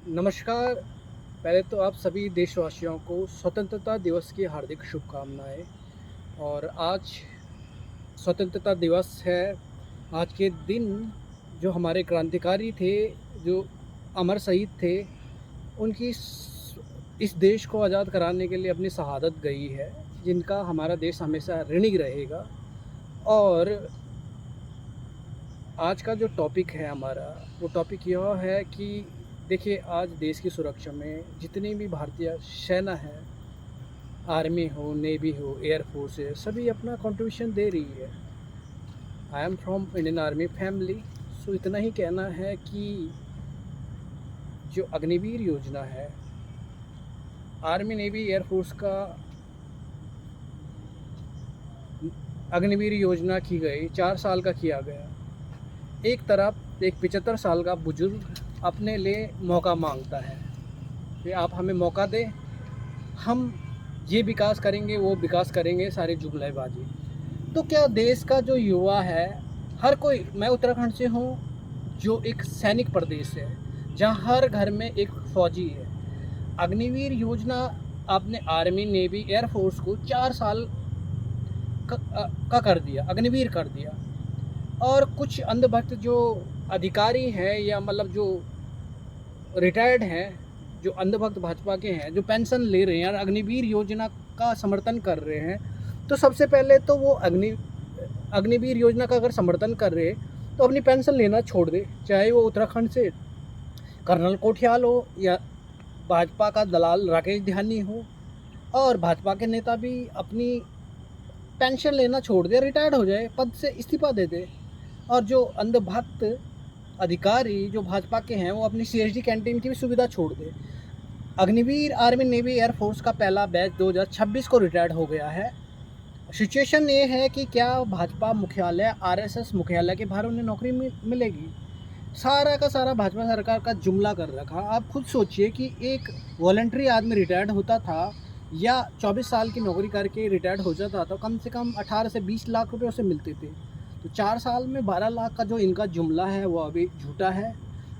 नमस्कार। पहले तो आप सभी देशवासियों को स्वतंत्रता दिवस की हार्दिक शुभकामनाएँ। और आज स्वतंत्रता दिवस है। आज के दिन जो हमारे क्रांतिकारी थे, जो अमर शहीद थे, उनकी इस देश को आज़ाद कराने के लिए अपनी शहादत गई है, जिनका हमारा देश हमेशा ऋणी रहेगा। और आज का जो टॉपिक है हमारा, वो टॉपिक यह है कि देखिए, आज देश की सुरक्षा में जितनी भी भारतीय सेना है, आर्मी हो, नेवी हो, एयर फोर्स है, सभी अपना कंट्रीब्यूशन दे रही है। I am from Indian army family, so इतना ही कहना है कि जो अग्निवीर योजना है, आर्मी नेवी एयर फोर्स का अग्निवीर योजना की गई, 4 साल का किया गया। एक तरफ एक 75 साल का बुजुर्ग अपने लिए मौका मांगता है कि आप हमें मौका दें, हम ये विकास करेंगे, वो विकास करेंगे, सारी जुगलैबाजी। तो क्या देश का जो युवा है, हर कोई, मैं उत्तराखंड से हूँ, जो एक सैनिक प्रदेश है, जहाँ हर घर में एक फौजी है। अग्निवीर योजना आपने आर्मी नेवी एयर फोर्स को 4 साल का कर दिया, अग्निवीर कर दिया। और कुछ अंधभक्त जो अधिकारी हैं, या मतलब जो रिटायर्ड हैं, जो अंधभक्त भाजपा के हैं, जो पेंशन ले रहे हैं और अग्निवीर योजना का समर्थन कर रहे हैं, तो सबसे पहले तो वो अग्निवीर योजना का अगर समर्थन कर रहे तो अपनी पेंशन लेना छोड़ दे, चाहे वो उत्तराखंड से कर्नल कोठियाल हो या भाजपा का दलाल राकेश ध्यानी हो। और भाजपा के नेता भी अपनी पेंशन लेना छोड़ दे, रिटायर्ड हो जाए, पद से इस्तीफा दे दे। और जो अंधभक्त अधिकारी जो भाजपा के हैं, वो अपनी सीएसडी कैंटीन की भी सुविधा छोड़ दे। Agniveer army navy air force का पहला बैच 2026 को रिटायर्ड हो गया है। सिचुएशन ये है कि क्या भाजपा मुख्यालय, आरएसएस मुख्यालय के बाहर उन्हें नौकरी मिलेगी? सारा का सारा भाजपा सरकार का जुमला कर रखा। आप खुद सोचिए कि एक वॉलंटरी आदमी रिटायर्ड होता था या 24 साल की नौकरी करके रिटायर्ड हो जाता था, तो कम से कम 18 से 20 लाख रुपए उसे मिलते थे। तो 4 साल में 12 लाख का जो इनका जुमला है, वो अभी झूठा है।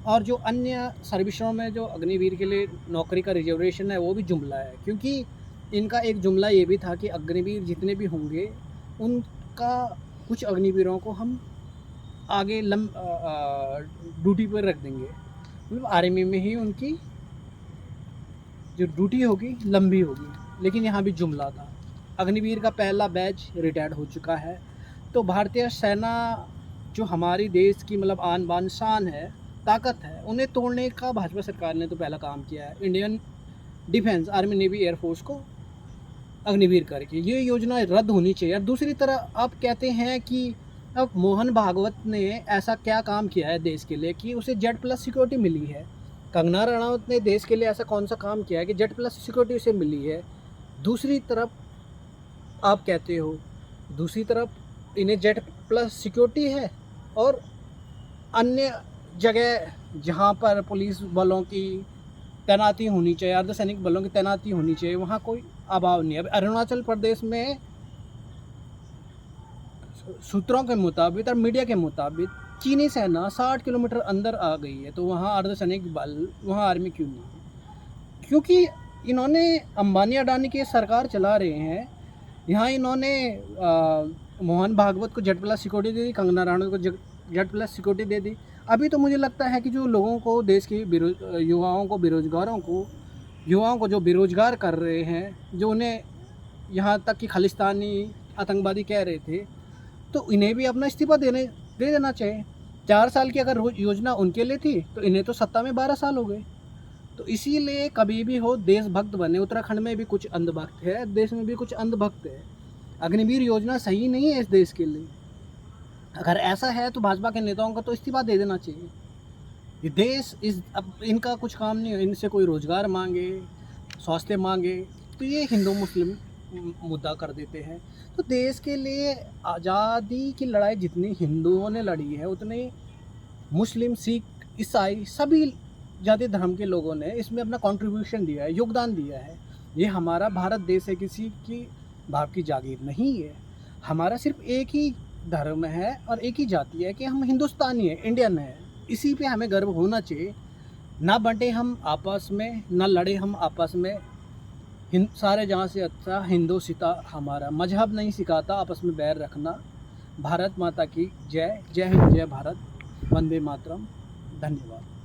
और जो अन्य सर्विसों में जो अग्निवीर के लिए नौकरी का रिजर्वेशन है, वो भी जुमला है। क्योंकि इनका एक जुमला ये भी था कि अग्निवीर जितने भी होंगे, उनका कुछ अग्निवीरों को हम आगे ड्यूटी पर रख देंगे, मतलब आर्मी में ही उनकी जो ड्यूटी होगी लंबी होगी। लेकिन यहाँ भी जुमला था। अग्निवीर का पहला बैच रिटायर्ड हो चुका है। तो भारतीय सेना जो हमारी देश की मतलब आन बान शान है, ताकत है, उन्हें तोड़ने का भाजपा सरकार ने तो पहला काम किया है, Indian defence army navy air force को अग्निवीर करके। ये योजना रद्द होनी चाहिए। और दूसरी तरह आप कहते हैं कि अब मोहन भागवत ने ऐसा क्या काम किया है देश के लिए कि उसे Z+ सिक्योरिटी मिली है? कंगना रनावत ने देश के लिए ऐसा कौन सा काम किया है कि Z+ सिक्योरिटी उसे मिली है? दूसरी तरफ आप कहते हो, दूसरी तरफ इन्हें Z+ सिक्योरिटी है, और अन्य जगह जहाँ पर पुलिस बलों की तैनाती होनी चाहिए, अर्धसैनिक बलों की तैनाती होनी चाहिए, वहाँ कोई अभाव नहीं है। अब अरुणाचल प्रदेश में सूत्रों के मुताबिक और मीडिया के मुताबिक चीनी सेना 60 किलोमीटर अंदर आ गई है, तो वहाँ अर्धसैनिक बल, वहाँ आर्मी क्यों नहीं है? क्योंकि इन्होंने अंबानी अडानी की सरकार चला रहे हैं। यहाँ इन्होंने मोहन भागवत को Z+ सिक्योरिटी दे दी, कंगना रनावत को Z+ सिक्योरिटी दे दी। अभी तो मुझे लगता है कि जो लोगों को, देश के युवाओं को जो बेरोजगार कर रहे हैं, जो उन्हें यहाँ तक कि खालिस्तानी आतंकवादी कह रहे थे, तो इन्हें भी अपना इस्तीफा दे देना चाहिए। 4 साल की अगर योजना उनके लिए थी, तो इन्हें तो सत्ता में 12 साल हो गए। तो इसीलिए कभी भी हो, देशभक्त बने। उत्तराखंड में भी कुछ अंधभक्त है, देश में भी कुछ अंधभक्त है। अग्निवीर योजना सही नहीं है इस देश के लिए। अगर ऐसा है तो भाजपा के नेताओं को तो इस्तीफा दे देना चाहिए। ये देश अब इनका कुछ काम नहीं है, इनसे कोई रोजगार मांगे, स्वास्थ्य मांगे, तो ये हिंदू मुस्लिम मुद्दा कर देते हैं। तो देश के लिए आज़ादी की लड़ाई जितनी हिंदुओं ने लड़ी है, उतने मुस्लिम, सिख, ईसाई, सभी जाति धर्म के लोगों ने इसमें अपना कंट्रीब्यूशन दिया है, योगदान दिया है। ये हमारा भारत देश है, किसी की बाप की जागीर नहीं है। हमारा सिर्फ एक ही धर्म है और एक ही जाति है कि हम हिंदुस्तानी है, इंडियन है। इसी पे हमें गर्व होना चाहिए। ना बंटे हम आपस में, ना लड़े हम आपस में, सारे जहाँ से अच्छा हिंदू सीता हमारा। मजहब नहीं सिखाता आपस में बैर रखना। भारत माता की जय। जय हिंद, जय भारत, वंदे मातरम। धन्यवाद।